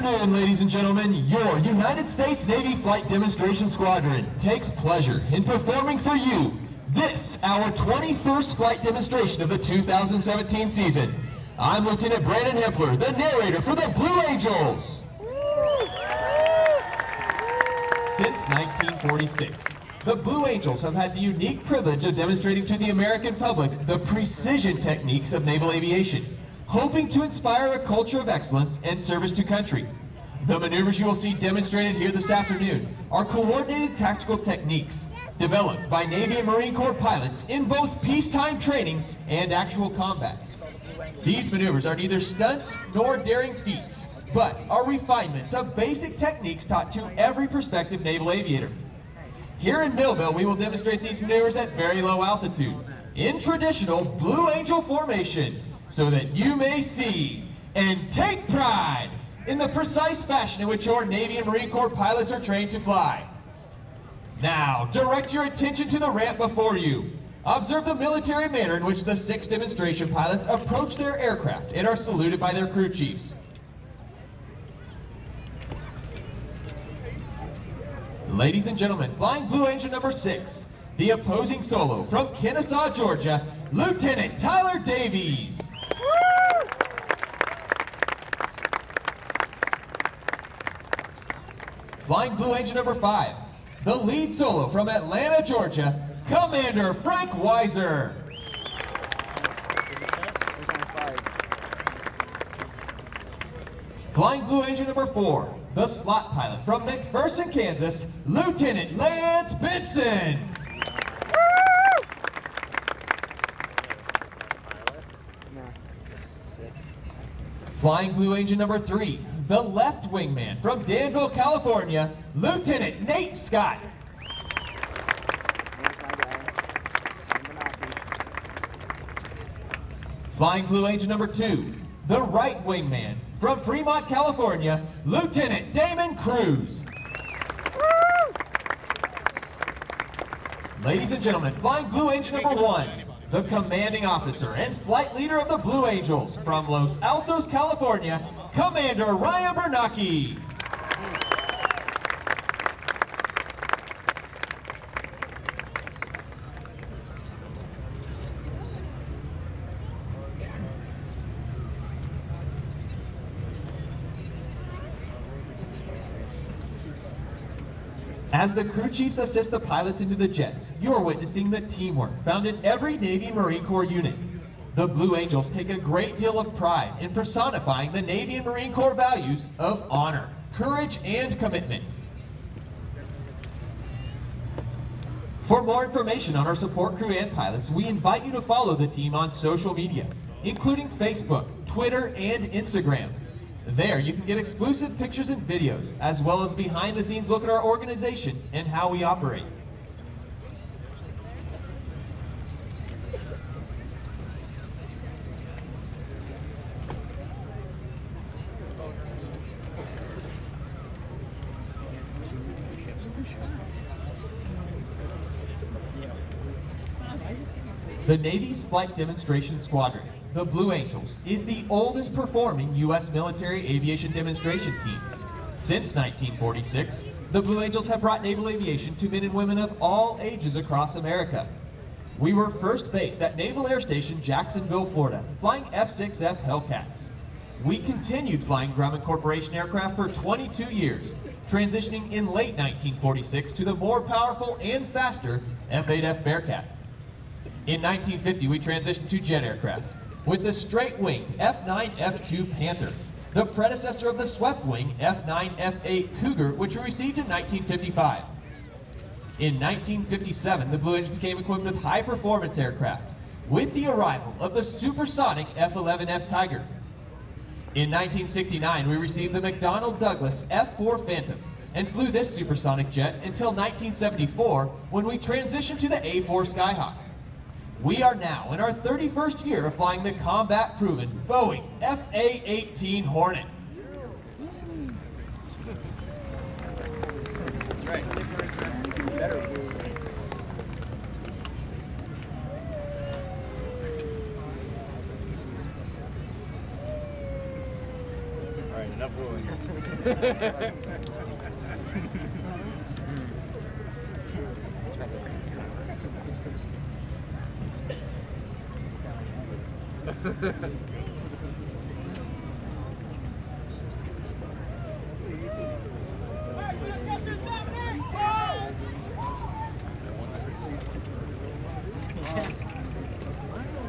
afternoon, ladies and gentlemen. Your United States Navy Flight Demonstration Squadron takes pleasure in performing for you this, our 21st flight demonstration of the 2017 season. I'm Lieutenant Brandon Hempler, the narrator for the Blue Angels. Since 1946, the Blue Angels have had the unique privilege of demonstrating to the American public the precision techniques of naval aviation, hoping to inspire a culture of excellence and service to country. The maneuvers you will see demonstrated here this afternoon are coordinated tactical techniques developed by Navy and Marine Corps pilots in both peacetime training and actual combat. These maneuvers are neither stunts nor daring feats, but are refinements of basic techniques taught to every prospective naval aviator. Here in Millville, we will demonstrate these maneuvers at very low altitude, in traditional Blue Angel formation, so that you may see and take pride in the precise fashion in which your Navy and Marine Corps pilots are trained to fly. Now, direct your attention to the ramp before you. Observe the military manner in which the 6 demonstration pilots approach their aircraft and are saluted by their crew chiefs. Ladies and gentlemen, flying Blue Angel number 6, the opposing solo from Kennesaw, Georgia, Lieutenant Tyler Davies. Flying Blue Angel number 5, the lead solo from Atlanta, Georgia, Commander Frank Weiser. Flying Blue Angel number 4, the slot pilot from McPherson, Kansas, Lieutenant Lance Benson. Flying Blue Angel number 3, the left wingman from Danville, California, Lieutenant Nate Scott. Flying Blue Angel number 2, the right wingman from Fremont, California, Lieutenant Damon Cruz. Ladies and gentlemen, flying Blue Angel number 1, the commanding officer and flight leader of the Blue Angels from Los Altos, California, Commander Ryan Bernacki. As the crew chiefs assist the pilots into the jets, you are witnessing the teamwork found in every Navy Marine Corps unit. The Blue Angels take a great deal of pride in personifying the Navy and Marine Corps values of honor, courage, and commitment. For more information on our support crew and pilots, we invite you to follow the team on social media, including Facebook, Twitter, and Instagram. There, you can get exclusive pictures and videos, as well as behind-the-scenes look at our organization and how we operate. The Navy's Flight Demonstration Squadron, the Blue Angels, is the oldest performing U.S. military aviation demonstration team. Since 1946, the Blue Angels have brought naval aviation to men and women of all ages across America. We were first based at Naval Air Station Jacksonville, Florida, flying F-6F Hellcats. We continued flying Grumman Corporation aircraft for 22 years, transitioning in late 1946 to the more powerful and faster F-8F Bearcat. In 1950, we transitioned to jet aircraft with the straight-winged F-9F2 Panther, the predecessor of the swept-wing F-9F8 Cougar, which we received in 1955. In 1957, the Blue Angels became equipped with high-performance aircraft, with the arrival of the supersonic F-11F Tiger. In 1969, we received the McDonnell Douglas F-4 Phantom, and flew this supersonic jet until 1974, when we transitioned to the A-4 Skyhawk. We are now in our 31st year of flying the combat-proven Boeing FA-18 Hornet. All right, enough wooing.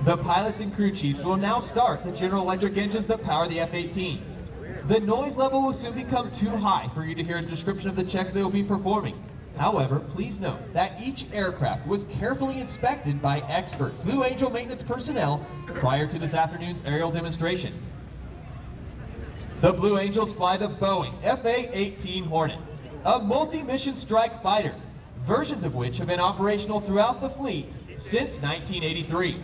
The pilots and crew chiefs will now start the General Electric engines that power the F-18s. The noise level will soon become too high for you to hear a description of the checks they will be performing. However, please note that each aircraft was carefully inspected by expert Blue Angel maintenance personnel prior to this afternoon's aerial demonstration. The Blue Angels fly the Boeing FA-18 Hornet, a multi-mission strike fighter, versions of which have been operational throughout the fleet since 1983.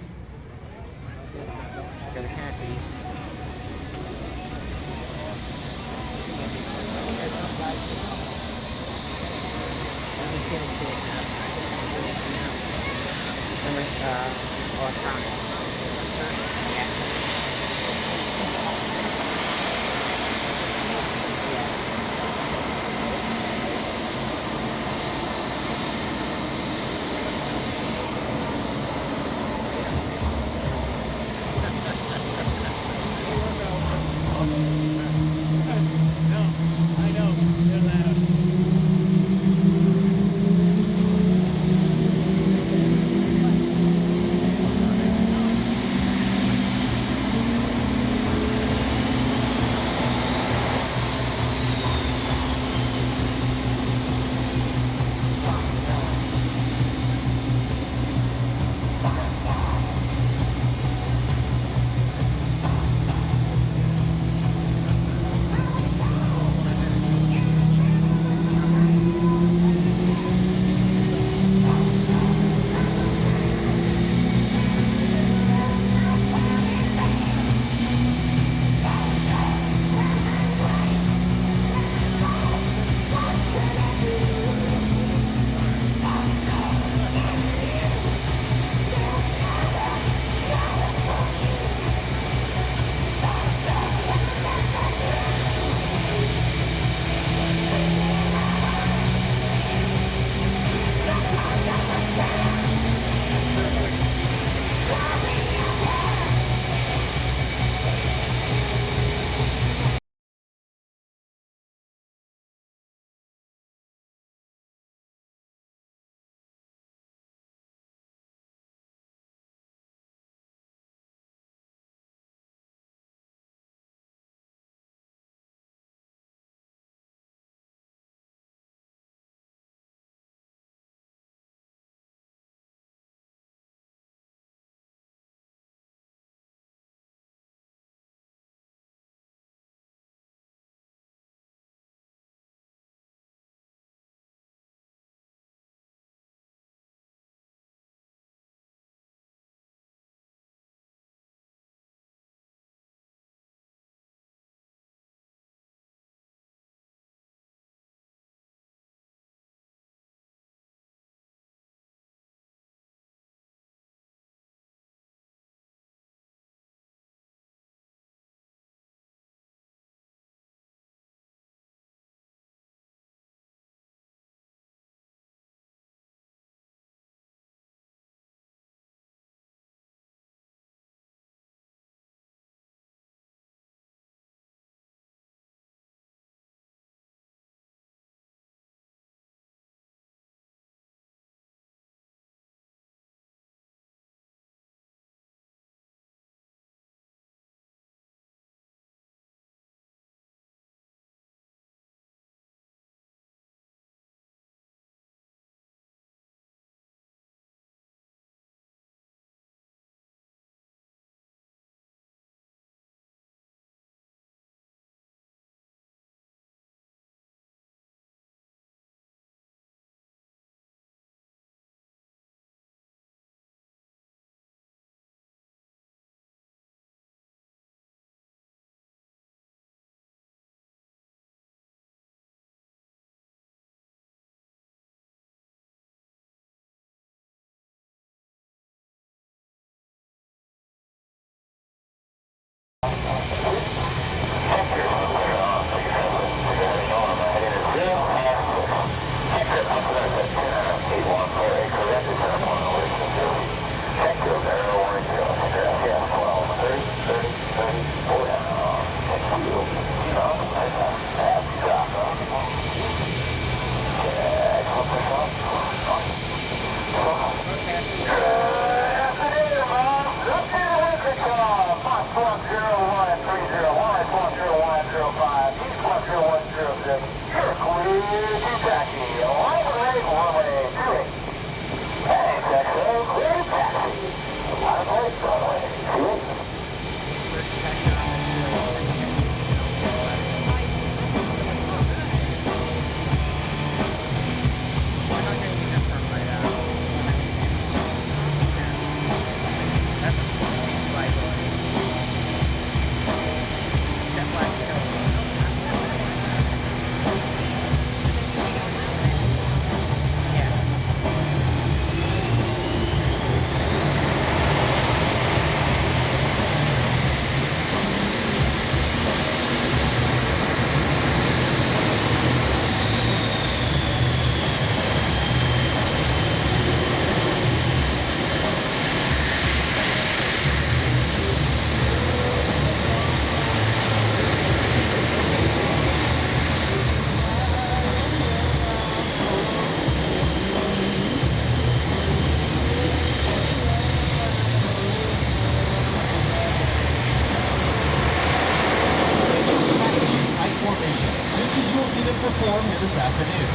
perform here this afternoon.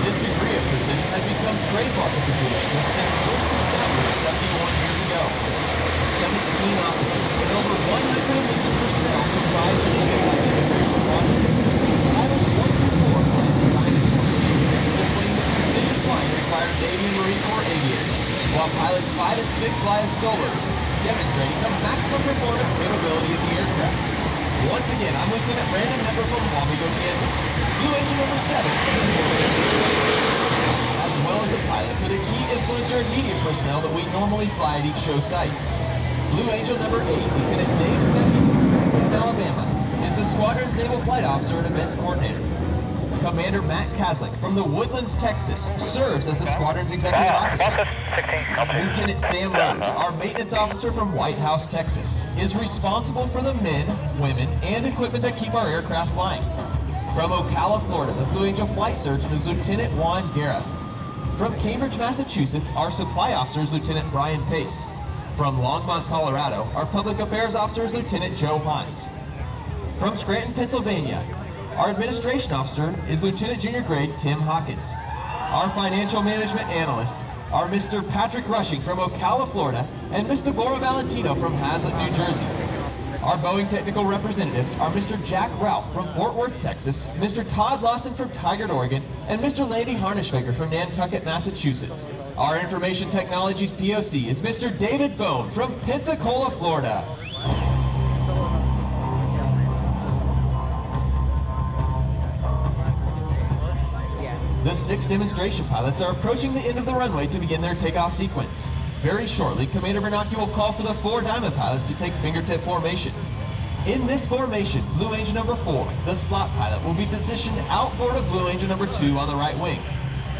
This degree of precision has become trademark of the Blue Angels since first established 71 years ago. 17 officers with over 100 enlisted personnel comprise the Takeoff demonstration squadron. Pilots 1 through 4 fly in the Diamond formation, displaying the precision flying required of Navy and Marine Corps aviators, while pilots 5 and 6 fly as solos, demonstrating the maximum performance capability of the aircraft. Once again, I'm Lieutenant Brandon Hepper from Wamego, Kansas, Blue Angel number 7, as well as the pilot for the key influencer and media personnel that we normally fly at each show site. Blue Angel number 8, Lieutenant Dave Steffi from Alabama, is the squadron's naval flight officer and events coordinator. Commander Matt Kaslik from the Woodlands, Texas, serves as the squadron's executive officer. Lieutenant Sam Rose, our maintenance officer from White House, Texas, is responsible for the men, women, and equipment that keep our aircraft flying. From Ocala, Florida, the Blue Angel flight surgeon is Lieutenant Juan Guerra. From Cambridge, Massachusetts, our supply officer is Lieutenant Brian Pace. From Longmont, Colorado, our public affairs officer is Lieutenant Joe Hines. From Scranton, Pennsylvania, our administration officer is Lieutenant Junior Grade Tim Hawkins. Our financial management analysts are Mr. Patrick Rushing from Ocala, Florida, and Mr. Bora Valentino from Hazlet, New Jersey. Our Boeing technical representatives are Mr. Jack Ralph from Fort Worth, Texas, Mr. Todd Lawson from Tigard, Oregon, and Mr. Landy Harnischweger from Nantucket, Massachusetts. Our information technologies POC is Mr. David Bone from Pensacola, Florida. The 6 demonstration pilots are approaching the end of the runway to begin their takeoff sequence. Very shortly, Commander Bernacchi will call for the 4 Diamond pilots to take fingertip formation. In this formation, Blue Angel number 4, the slot pilot, will be positioned outboard of Blue Angel number 2 on the right wing.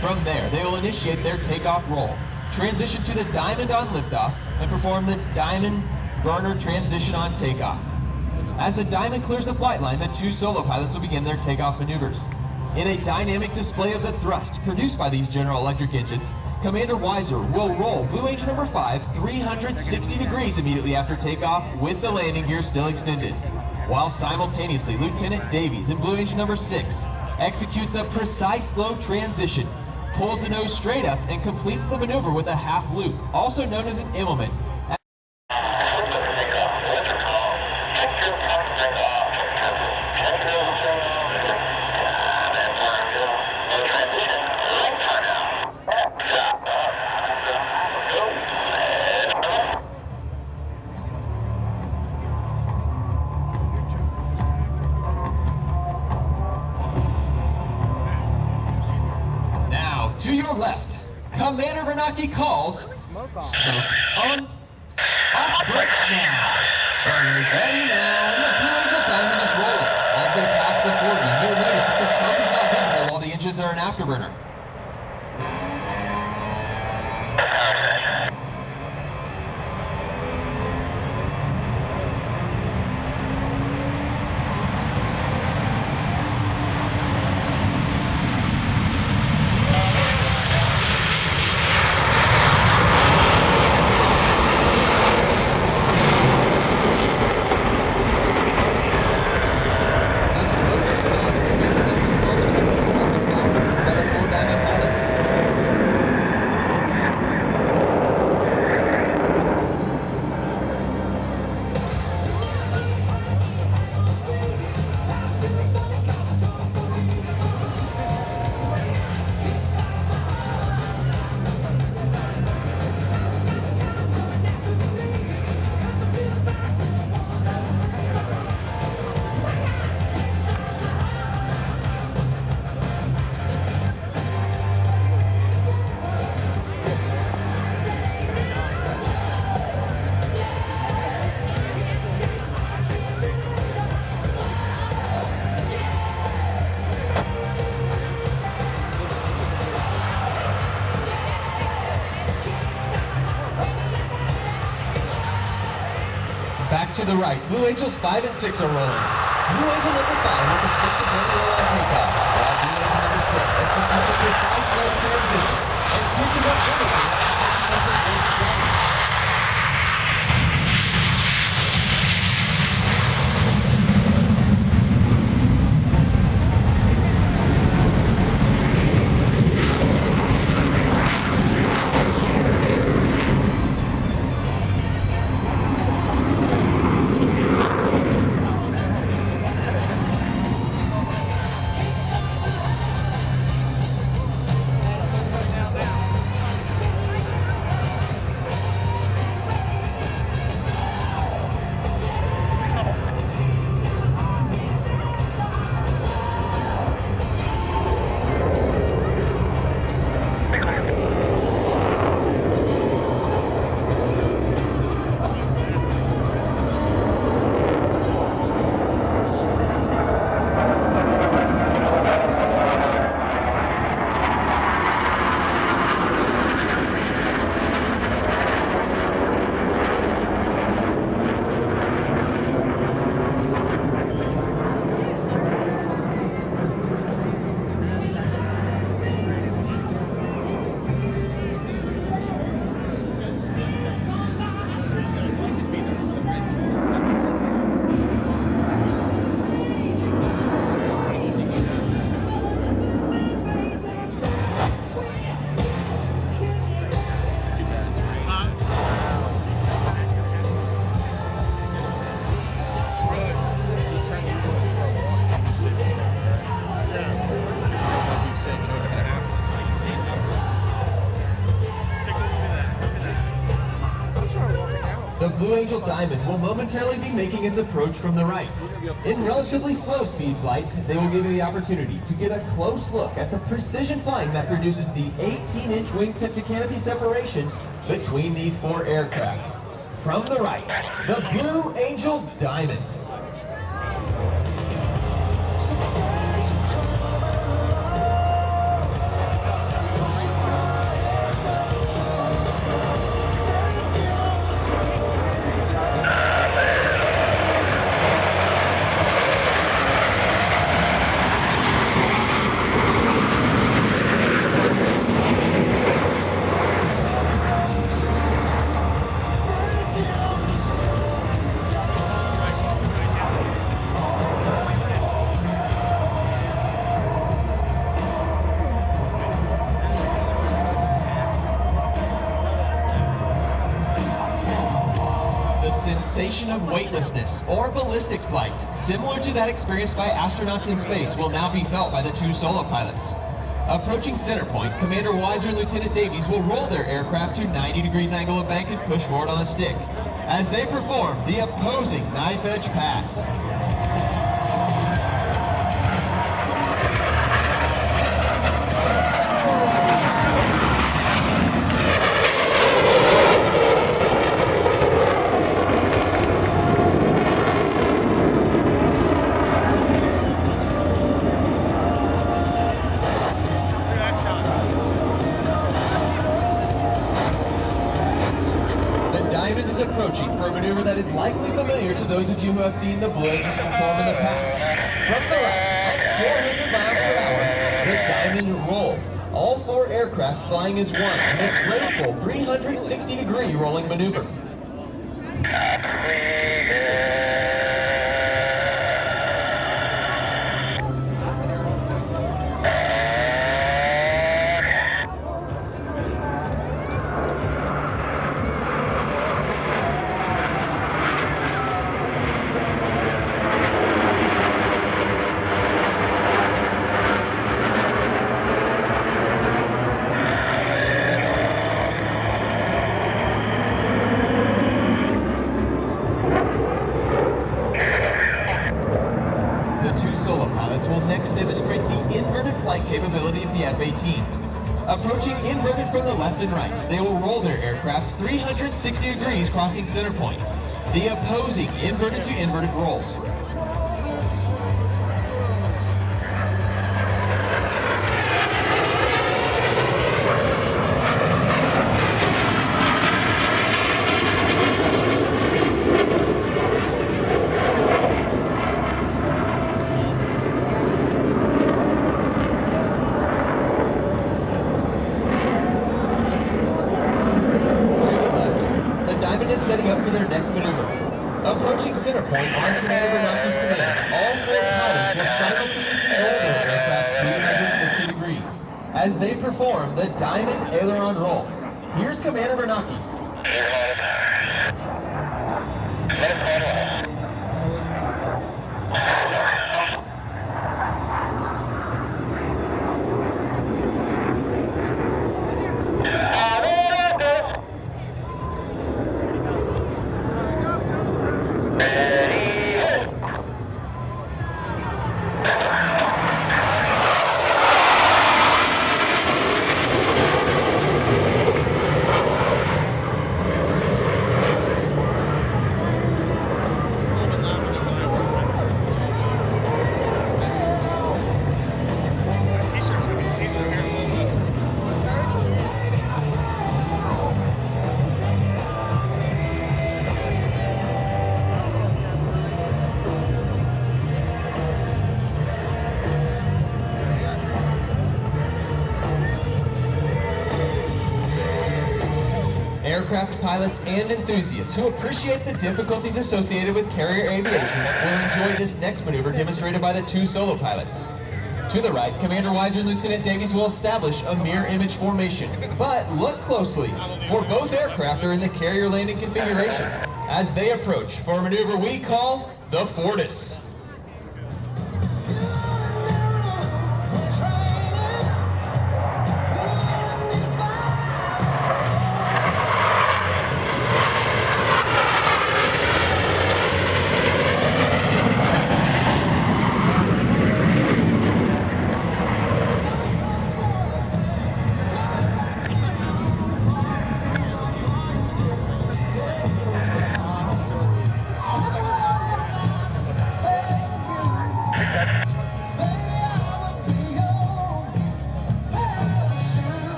From there, they will initiate their takeoff roll, transition to the Diamond on liftoff, and perform the Diamond burner transition on takeoff. As the Diamond clears the flight line, the 2 solo pilots will begin their takeoff maneuvers. In a dynamic display of the thrust produced by these General Electric engines, Commander Weiser will roll Blue Angel number 5 360 degrees immediately after takeoff with the landing gear still extended, while simultaneously Lieutenant Davies in Blue Angel number 6 executes a precise low transition, pulls the nose straight up, and completes the maneuver with a half loop, also known as an Immelman. To your left, Commander Bernacchi calls smoke on, off brakes now. Burners ready now, and the Blue Angel Diamond is rolling. As they pass before you, you will notice that the smoke is not visible while the engines are in afterburner. Back to the right, Blue Angels 5 and 6 are rolling. Blue Angel number 5 will complete the burn roll on takeoff, while Blue Angel number 6 executes a precise low transition and pitches up vertically. Angel Diamond will momentarily be making its approach from the right. In relatively slow speed flight, they will give you the opportunity to get a close look at the precision flying that produces the 18-inch wingtip to canopy separation between these 4 aircraft. From the right, the Blue Angel Diamond. Sensation of weightlessness or ballistic flight, similar to that experienced by astronauts in space, will now be felt by the 2 solo pilots. Approaching center point, Commander Weiser and Lieutenant Davies will roll their aircraft to 90 degrees angle of bank and push forward on the stick as they perform the opposing knife edge pass. Approaching for a maneuver that is likely familiar to those of you who have seen the Blue Angels perform in the past. From the right, at 400 miles per hour, the Diamond roll. All 4 aircraft flying as one in this graceful 360-degree rolling maneuver. Will next demonstrate the inverted flight capability of the F-18. Approaching inverted from the left and right, they will roll their aircraft 360 degrees crossing center point. The opposing inverted to inverted rolls. Setting up for their next maneuver. Approaching center point on Commander Bernanke's command, all 4 pilots will simultaneously roll their aircraft 360 degrees as they perform the Diamond Aileron Roll. Here's Commander Bernanke. Aircraft pilots and enthusiasts who appreciate the difficulties associated with carrier aviation will enjoy this next maneuver demonstrated by the 2 solo pilots. To the right, Commander Weiser and Lieutenant Davies will establish a mirror image formation. But look closely, for both aircraft are in the carrier landing configuration as they approach for a maneuver we call the Fortis.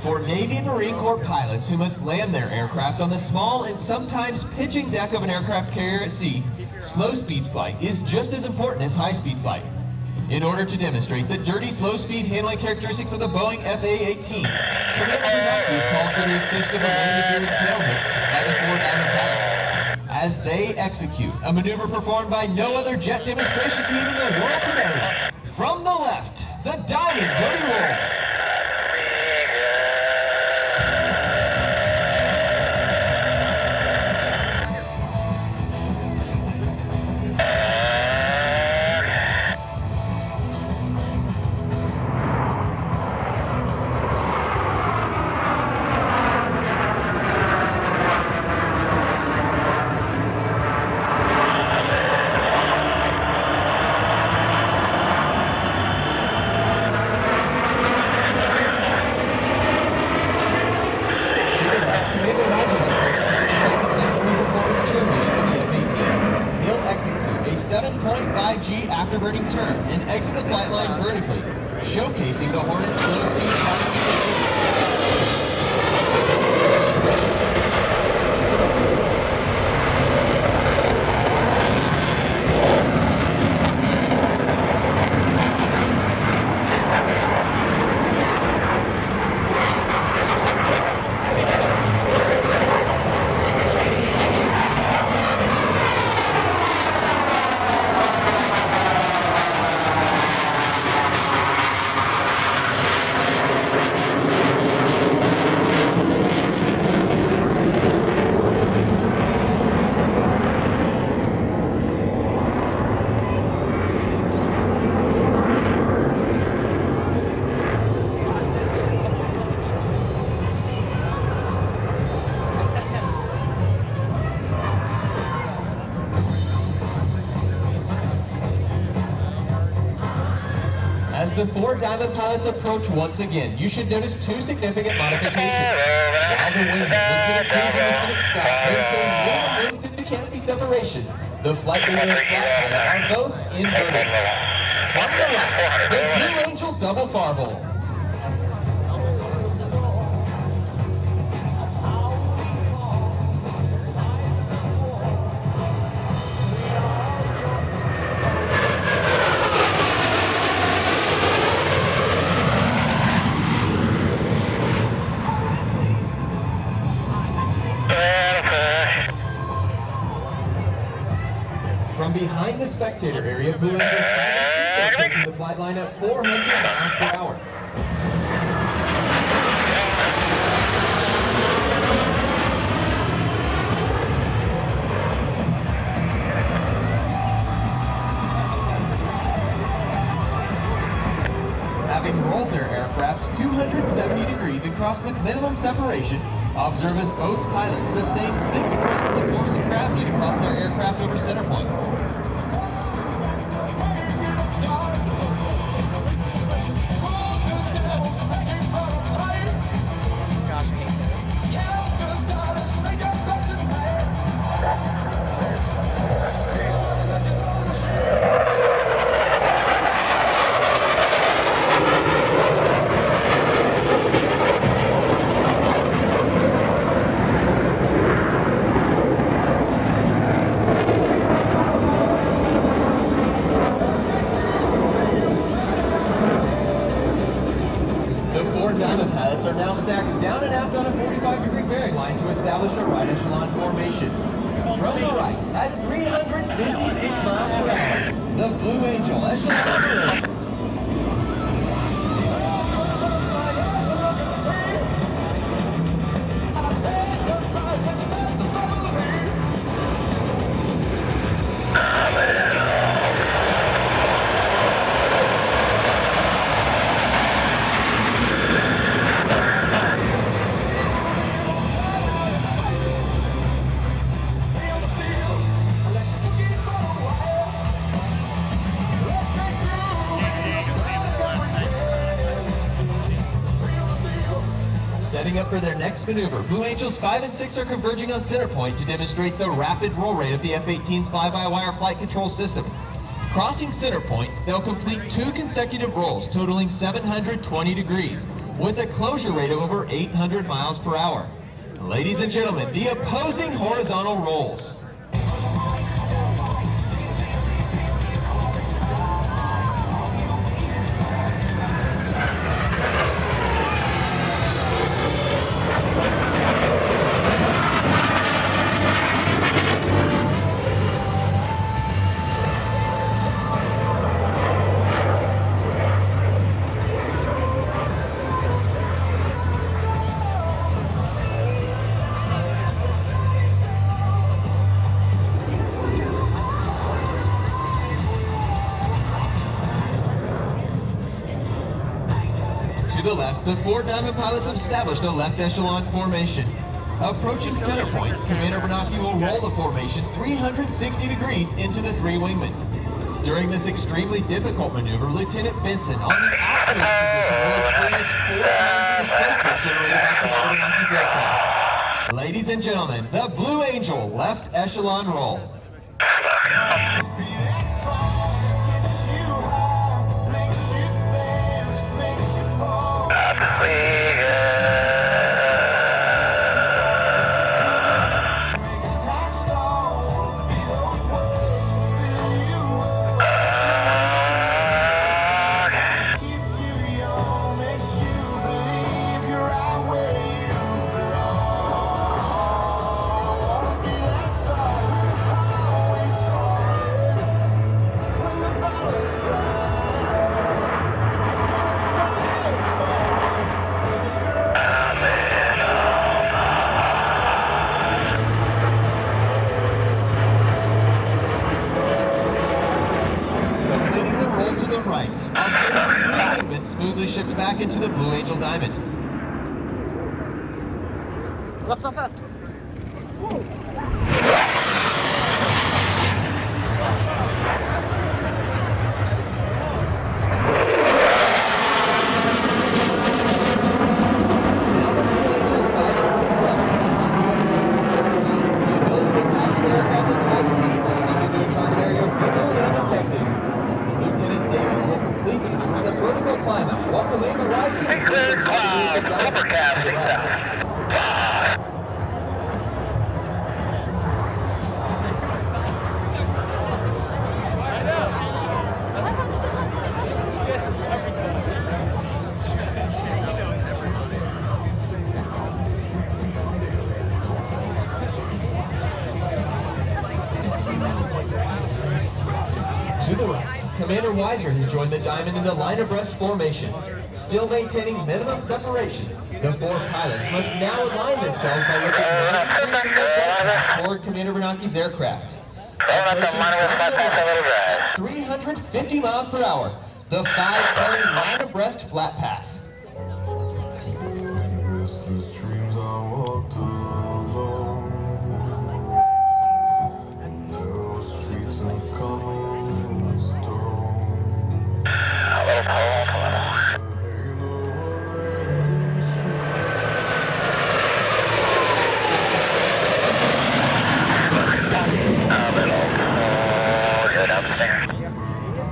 For Navy and Marine Corps pilots who must land their aircraft on the small and sometimes pitching deck of an aircraft carrier at sea, slow-speed flight is just as important as high-speed flight. In order to demonstrate the dirty, slow-speed handling characteristics of the Boeing FA-18, Commander Bernanke is called for the extension of the landing gear and tail hooks by the 4 Diamond pilots, as they execute a maneuver performed by no other jet demonstration team in the world today. From the left, the Diamond Dirty Roll. Afterburning turn and exit the flight line vertically, showcasing the Hornet's slow speed. As the 4 Diamond pilots approach once again, you should notice 2 significant modifications. While the wing Lieutenant Cruz and Lieutenant Scott maintain minimum wing to canopy separation, the flight leader and slap pilot are both inverted. From the left, the Blue Angel double farball. From behind the spectator area, Blue Angels are approaching the flight line at 400 miles per hour. Having rolled their aircraft 270 degrees and crossed with minimum separation, observe as both pilots sustain 6 times the force of gravity to cross their aircraft over center point. Diamond pilots are now stacked down and aft on a 45-degree bearing line to establish a right echelon formation. From the right, at 356 miles per hour, the Blue Angel echelon through. up for their next maneuver. Blue Angels 5 and 6 are converging on center point to demonstrate the rapid roll rate of the F-18's fly-by-wire flight control system. Crossing center point, they'll complete 2 consecutive rolls totaling 720 degrees with a closure rate of over 800 miles per hour. Ladies and gentlemen, the opposing horizontal rolls. To the left, the 4 Diamond pilots have established a left echelon formation. Approaching center point, Commander Bernanke will roll the formation 360 degrees into the 3 wingmen. During this extremely difficult maneuver, Lieutenant Benson on the outpost position will experience 4 times the displacement generated by Commander Bernanke's aircraft. Ladies and gentlemen, the Blue Angel left echelon roll. Observes the 3 wingmen smoothly shift back into the Blue Angel Diamond. Left, left, left. To the right, Commander Weiser has joined the Diamond in the line abreast formation. Still maintaining minimum separation, the 4 pilots must now align themselves by looking 90 degrees from their aircraft toward Commander Bernanke's aircraft. Approaching 350 miles per hour, the 5-plane line abreast flat pass.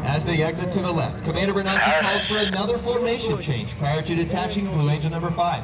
As they exit to the left, Commander Bernanke calls for another formation change prior to detaching Blue Angel number 5.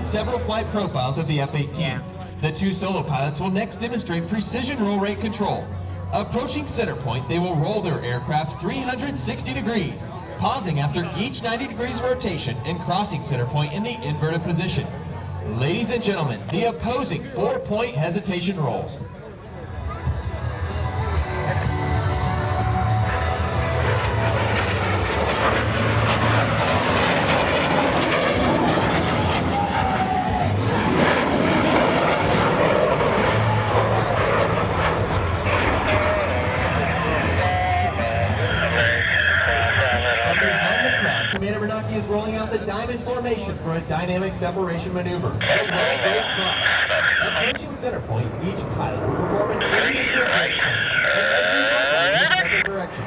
Several flight profiles of the F-18. The 2 solo pilots will next demonstrate precision roll rate control. Approaching center point, they will roll their aircraft 360 degrees, pausing after each 90 degrees rotation and crossing center point in the inverted position. Ladies and gentlemen, the opposing 4-point hesitation rolls. Is rolling out the diamond formation for a dynamic separation maneuver. Approaching center point, each pilot will perform an individual right turn in every separate direction.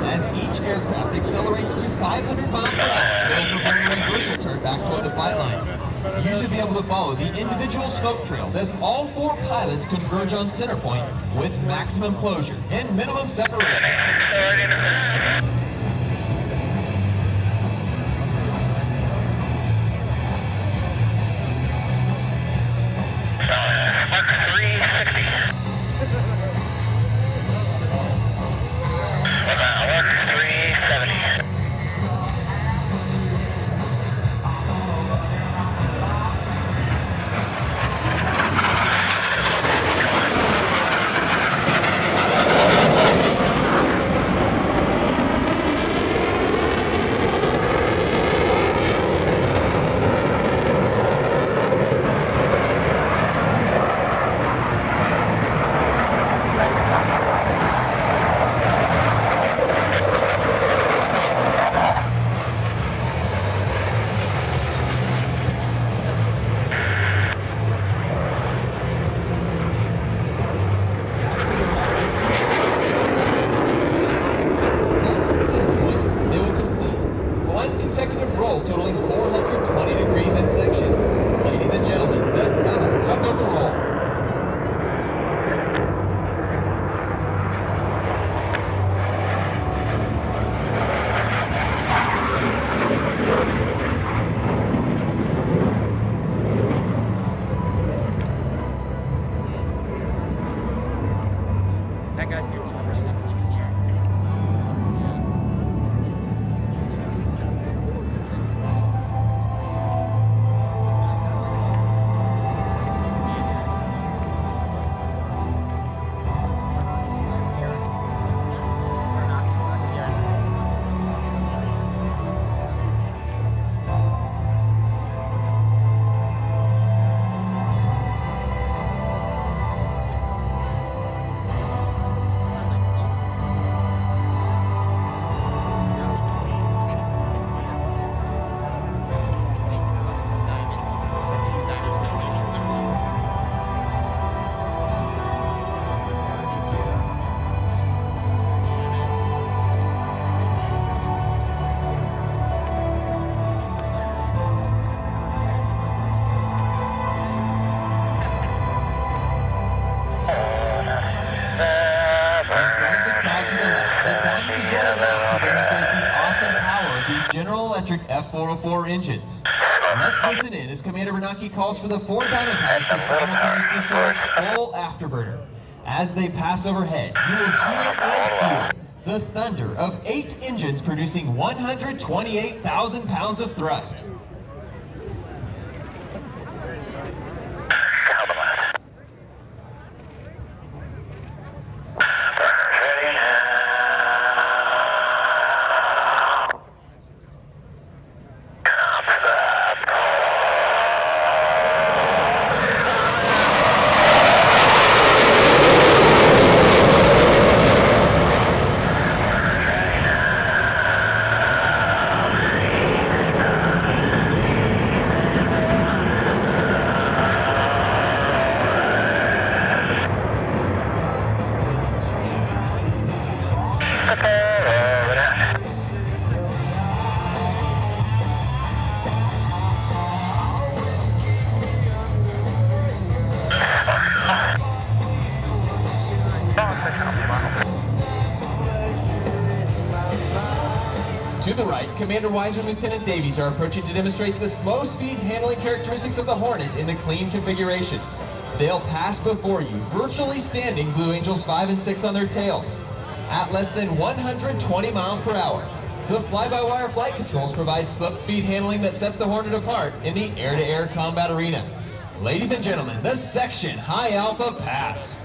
As each aircraft accelerates to 500 miles per hour, they'll perform a reversal turn back toward the flight line. You should be able to follow the individual smoke trails as all 4 pilots converge on center point with maximum closure and minimum separation. Mark 360. Mark 370. Totaling 420 degrees in section. Ladies and gentlemen, the double takeover roll. That guy's gonna be number 6 next year. General Electric F404 engines. Let's listen in as Commander Bernanke calls for the 4 diamond pilots to simultaneously select full afterburner. As they pass overhead, you will hear and feel the thunder of 8 engines producing 128,000 pounds of thrust. Commander Weiser and Lieutenant Davies are approaching to demonstrate the slow speed handling characteristics of the Hornet in the clean configuration. They'll pass before you, virtually standing Blue Angels 5 and 6 on their tails. At less than 120 miles per hour, the fly-by-wire flight controls provide slip speed handling that sets the Hornet apart in the air-to-air combat arena. Ladies and gentlemen, the Section High Alpha Pass.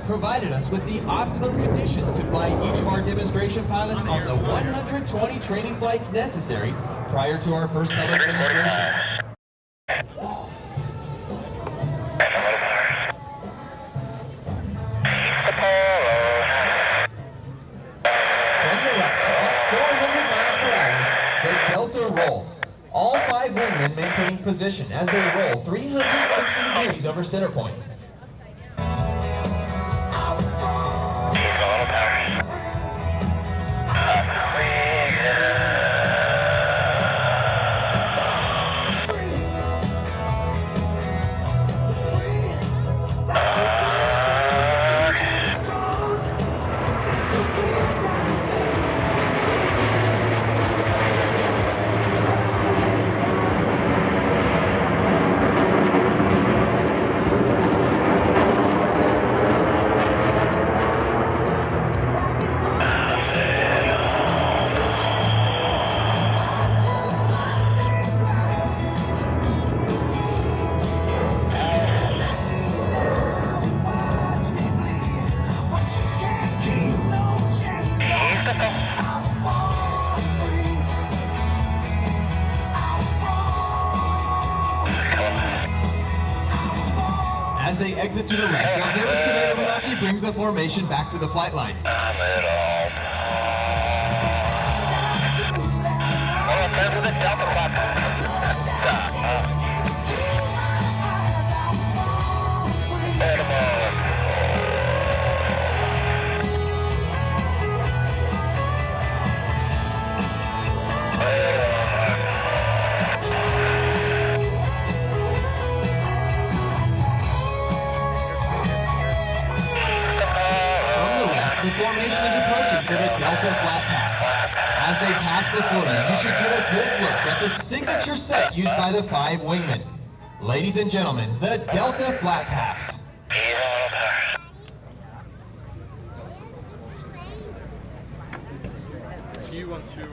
Provided us with the optimum conditions to fly each of our demonstration pilots on the 120 training flights necessary prior to our first public demonstration. From the left, at 400 miles per hour, the Delta roll. All 5 wingmen maintaining position as they roll 360 degrees over center point. As they exit to the left, Observers Commander Menaki brings the formation back to the flight line. The formation is approaching for the Delta Flat Pass. As they pass before you, you should get a good look at the signature set used by the 5 wingmen. Ladies and gentlemen, the Delta Flat Pass. Do you want to...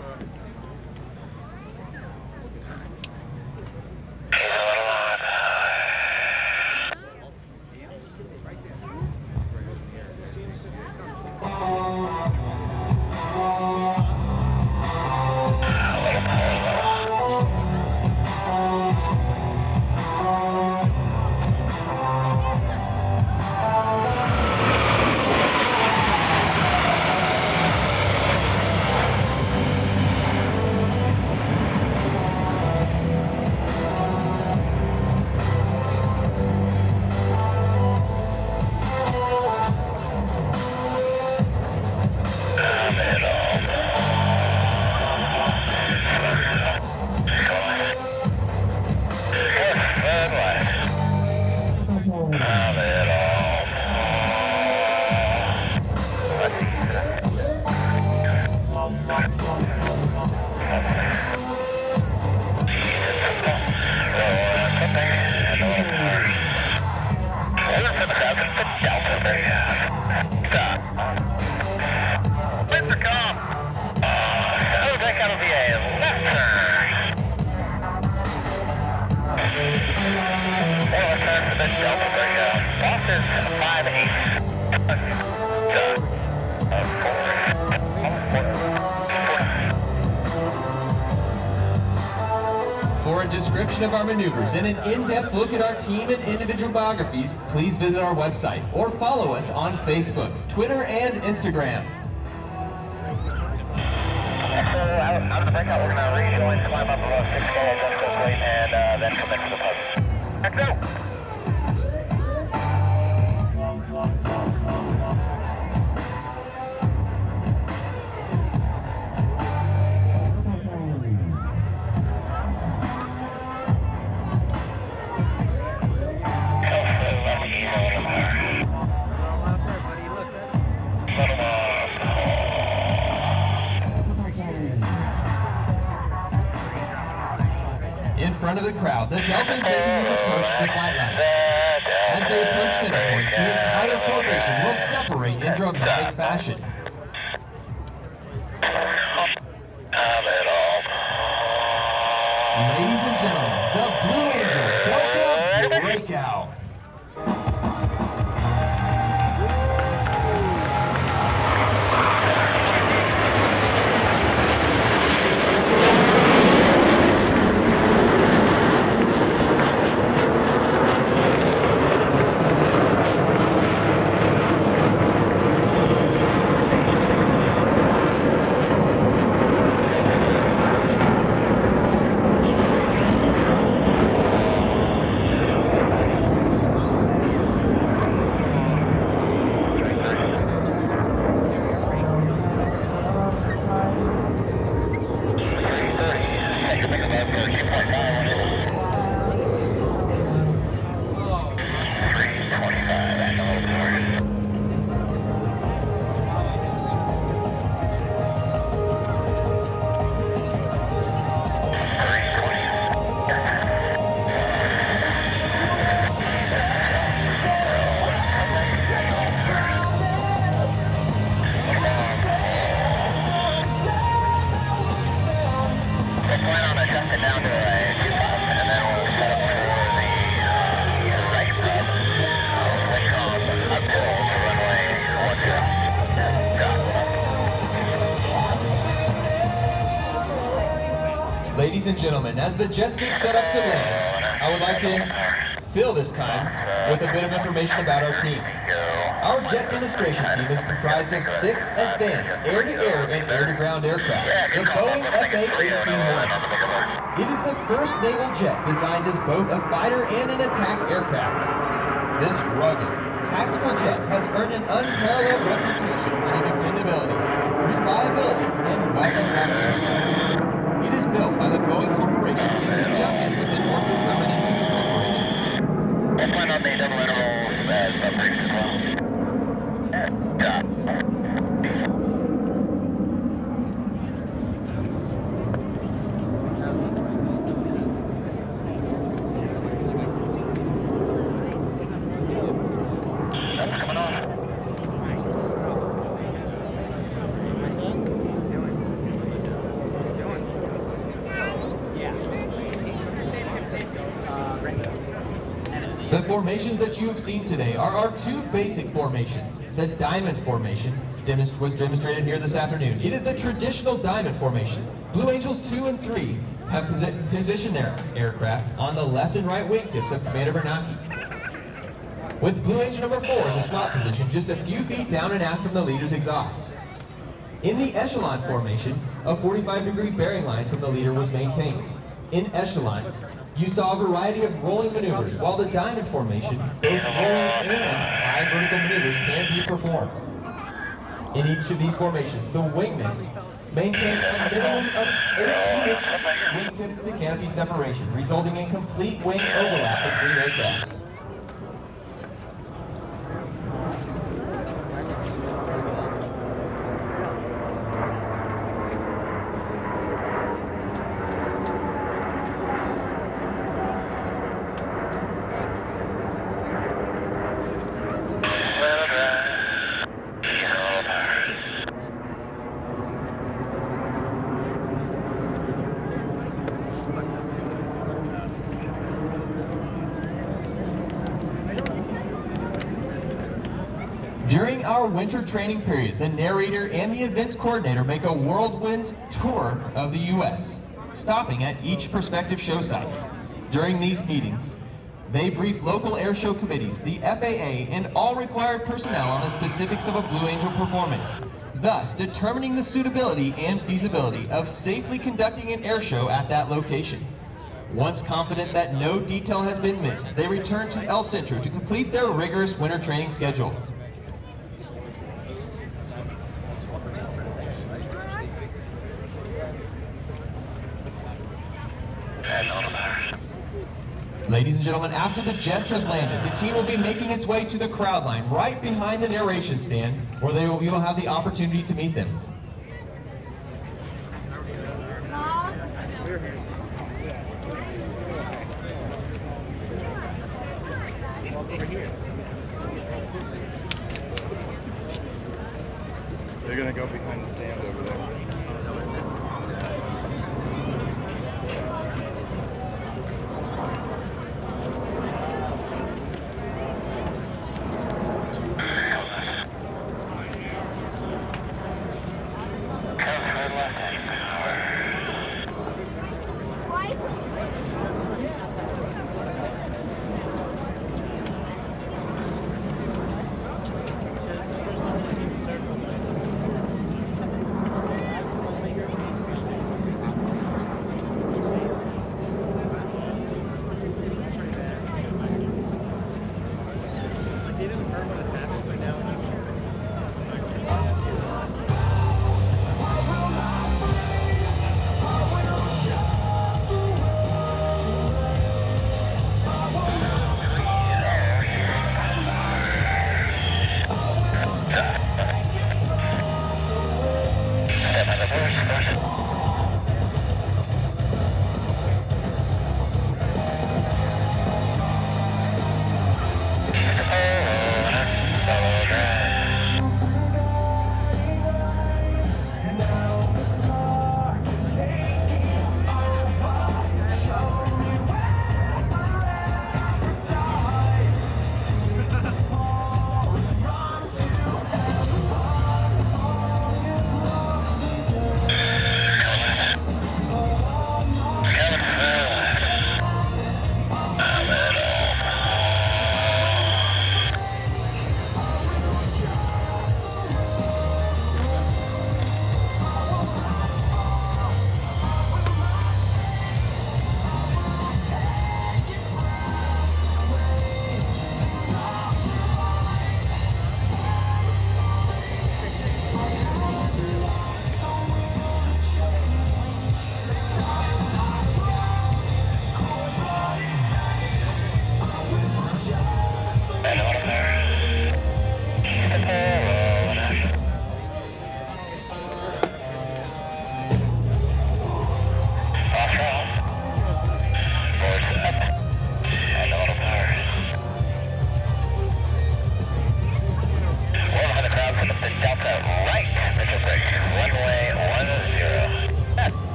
a description of our maneuvers and an in-depth look at our team and individual biographies, please visit our website or follow us on Facebook, Twitter, and Instagram. So out of the breakout, we're going to rejoin, climb up above 6K, adjust the weight, and then come into the pub. Let's go! In front of the crowd, the Delta is making its approach to the flight line. As they approach center point, the entire formation will separate in dramatic fashion. Ladies and gentlemen, the Blue Angel Delta Breakout. Ladies and gentlemen, as the jets get set up to land, I would like to fill this time with a bit of information about our team. Our jet demonstration team is comprised of 6 advanced air-to-air and air-to-ground aircraft, the Boeing FA-18 Hornet. It is the first naval jet designed as both a fighter and an attack aircraft. This rugged, tactical jet has earned an unparalleled reputation for the dependability, reliability, and weapons accuracy. It is built by the Boeing Corporation in conjunction with the Northrop Grumman and Hughes Corporations. Let's find out the double interval submarines as well. That's coming on. The formations that you have seen today are our 2 basic formations. The diamond formation was demonstrated here this afternoon. It is the traditional diamond formation. Blue Angels 2 and 3 have positioned their aircraft on the left and right wingtips of Commander Bernanke, with Blue Angel number 4 in the slot position just a few feet down and aft from the leader's exhaust. In the echelon formation, a 45-degree bearing line from the leader was maintained. In echelon, you saw a variety of rolling maneuvers, while the diamond formation, both rolling and high vertical maneuvers can be performed. In each of these formations, the wingmen maintain a minimum of 18-inch wingtip to canopy separation, resulting in complete wing overlap between aircraft. During our winter training period, the narrator and the events coordinator make a whirlwind tour of the U.S. stopping at each prospective show site. During these meetings, they brief local airshow committees, the FAA, and all required personnel on the specifics of a Blue Angel performance, thus determining the suitability and feasibility of safely conducting an airshow at that location. Once confident that no detail has been missed, they return to El Centro to complete their rigorous winter training schedule. Ladies and gentlemen, after the jets have landed, the team will be making its way to the crowd line right behind the narration stand, where you will have the opportunity to meet them. They're going to go behind the stand over there.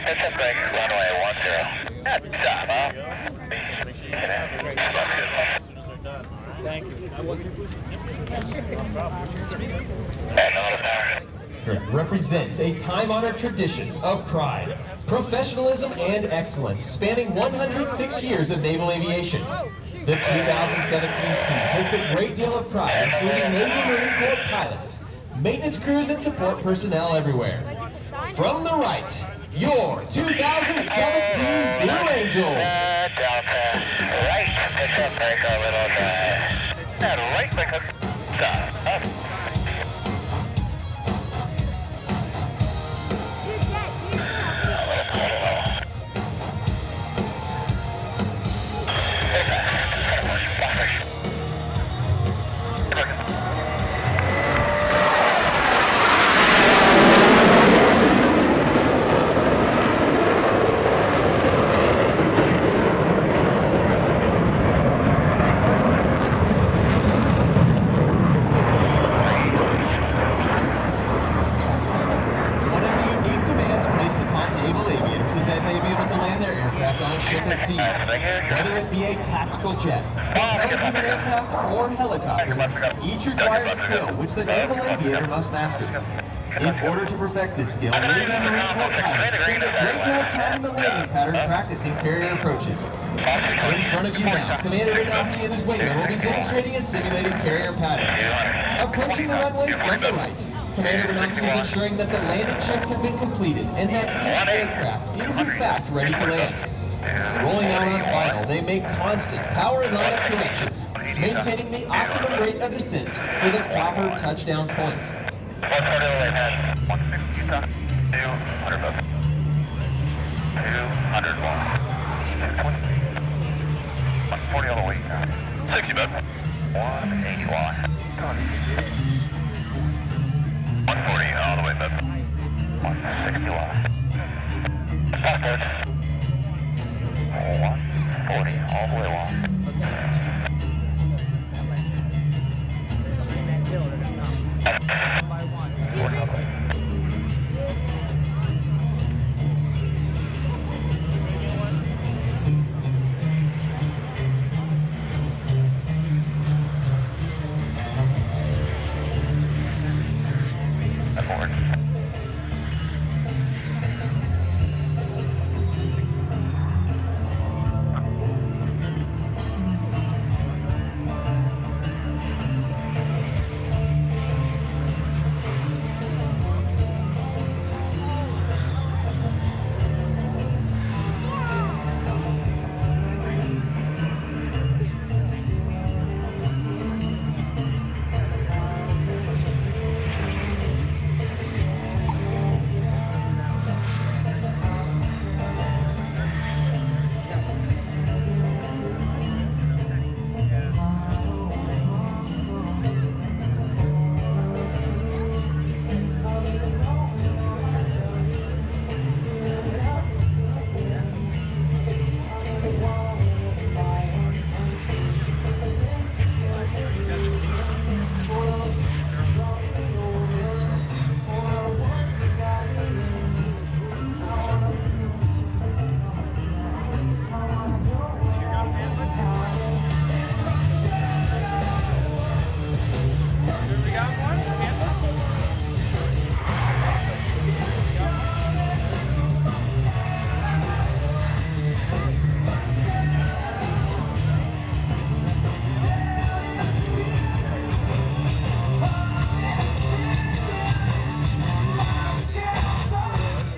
Pacific, runway 10. Stop, huh? Thank you. I want you represents a time-honored tradition of pride, professionalism, and excellence spanning 106 years of naval aviation. The 2017 team takes a great deal of pride in saluting Navy and Marine Corps pilots, maintenance crews, and support personnel everywhere. From the right, your 2017 Blue Angels. Delta, right Pacific, a little drive. And right Pacific, stop. Thank you. Whether it be a tactical jet, a human aircraft, or helicopter, each requires skill which the naval aviator must master. In order to perfect this skill, Navy and Marine Corps pilots spend a great deal of time in the landing pattern practicing carrier approaches. In front of you now, Commander Renaki and his wingman will be demonstrating a simulated carrier pattern. Approaching the runway from the right, Commander Renaki is ensuring that the landing checks have been completed and that each aircraft is in fact ready to land. Rolling out on final, they make constant power and lineup corrections, maintaining the optimum rate of descent for the proper touchdown point. 140 all the way, man. 160 stop. 200 bucks. 200 long. 140 all the way, 60 bucks. 180 long. 140 all the way, bud. 160 long. Passport. 140 all the way long. Excuse me. Forward.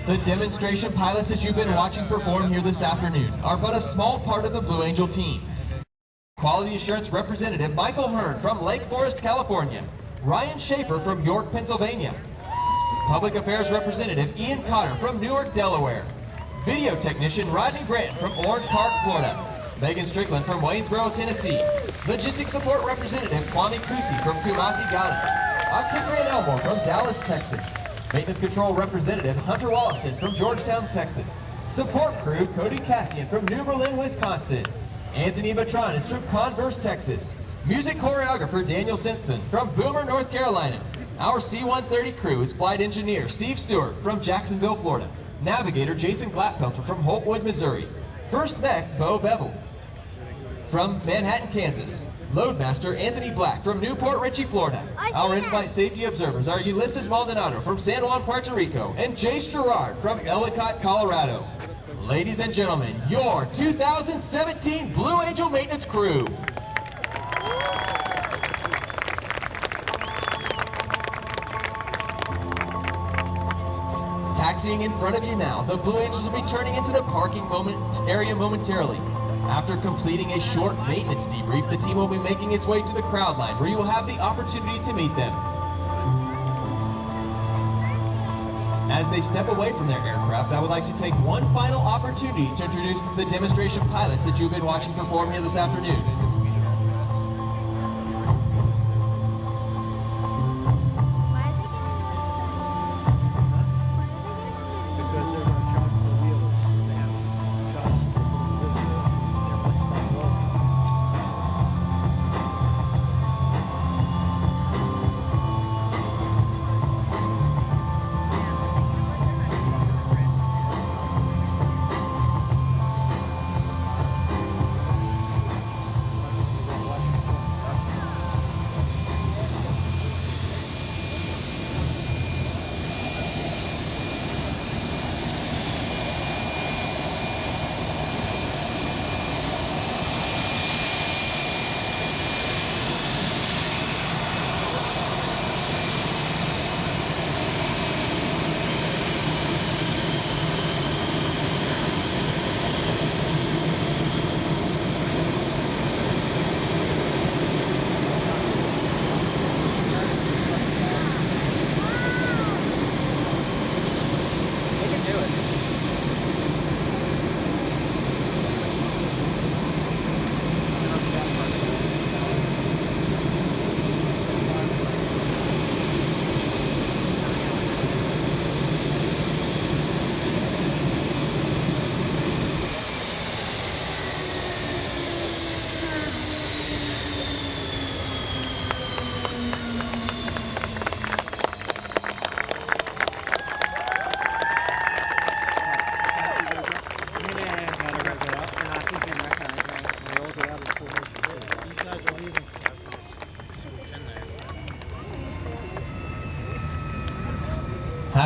The demonstration pilots that you've been watching perform here this afternoon are but a small part of the Blue Angel team. Quality Assurance Representative Michael Hearn from Lake Forest, California. Ryan Schaefer from York, Pennsylvania. Public Affairs Representative Ian Cotter from Newark, Delaware. Video Technician Rodney Brandt from Orange Park, Florida. Megan Strickland from Waynesboro, Tennessee. Logistics Support Representative Kwame Kusi from Kumasi, Ghana. Akindre Elmore from Dallas, Texas. Maintenance Control Representative Hunter Wollaston from Georgetown, Texas. Support Crew Cody Cassian from New Berlin, Wisconsin. Anthony Batranis from Converse, Texas. Music Choreographer Daniel Simpson from Boomer, North Carolina. Our C-130 crew is Flight Engineer Steve Stewart from Jacksonville, Florida. Navigator Jason Glatfelter from Holtwood, Missouri. First Mech Bo Bevel from Manhattan, Kansas. Loadmaster Anthony Black from Newport Richey, Florida. Our in-flight safety observers are Ulysses Maldonado from San Juan, Puerto Rico, and Jace Gerard from Ellicott, Colorado. Ladies and gentlemen, your 2017 Blue Angel Maintenance Crew. Taxiing in front of you now, the Blue Angels will be turning into the parking area momentarily. After completing a short maintenance debrief, the team will be making its way to the crowd line, where you will have the opportunity to meet them. As they step away from their aircraft, I would like to take one final opportunity to introduce the demonstration pilots that you've been watching perform here this afternoon.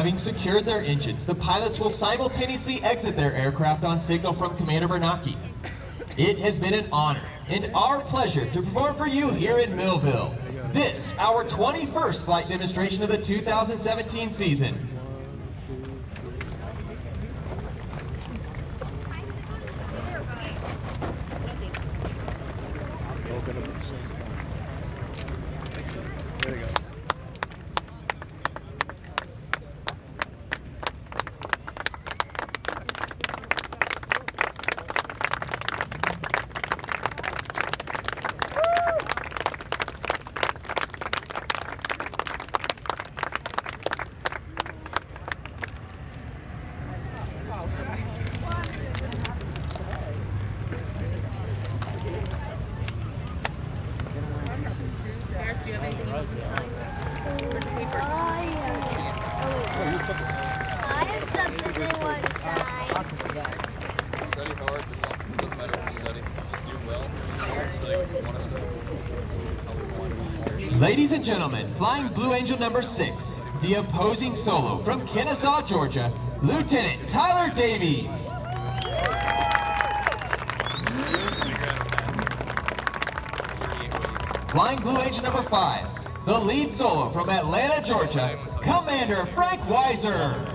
Having secured their engines, the pilots will simultaneously exit their aircraft on signal from Commander Bernanke. It has been an honor and our pleasure to perform for you here in Millville. This, our 21st flight demonstration of the 2017 season. There you go. Do you have anything you want to sign? I have something they want to sign. Study hard, but it doesn't matter what you study. Just do well. Study what you want to study. Ladies and gentlemen, flying Blue Angel number 6, the opposing solo from Kennesaw, Georgia, Lieutenant Tyler Davies. Flying Blue Angel number 5, the lead solo from Atlanta, Georgia, Commander Frank Weiser.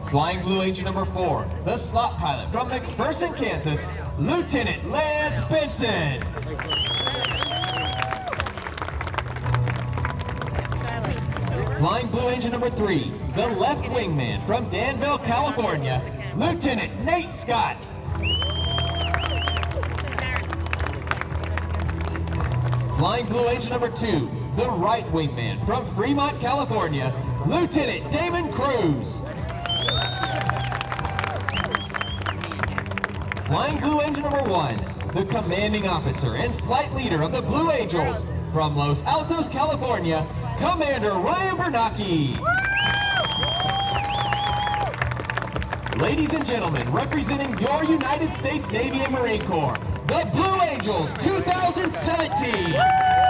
Flying Blue Angel number 4, the slot pilot from McPherson, Kansas, Lieutenant Lance Benson. Flying Blue Angel number 3, the left wingman from Danville, California, Lieutenant Nate Scott. Flying Blue Angel number 2, the right wingman from Fremont, California, Lieutenant Damon Cruz. Flying Blue Angel number 1, the commanding officer and flight leader of the Blue Angels from Los Altos, California, Commander Ryan Bernanke. Ladies and gentlemen, representing your United States Navy and Marine Corps, the Blue Angels 2017.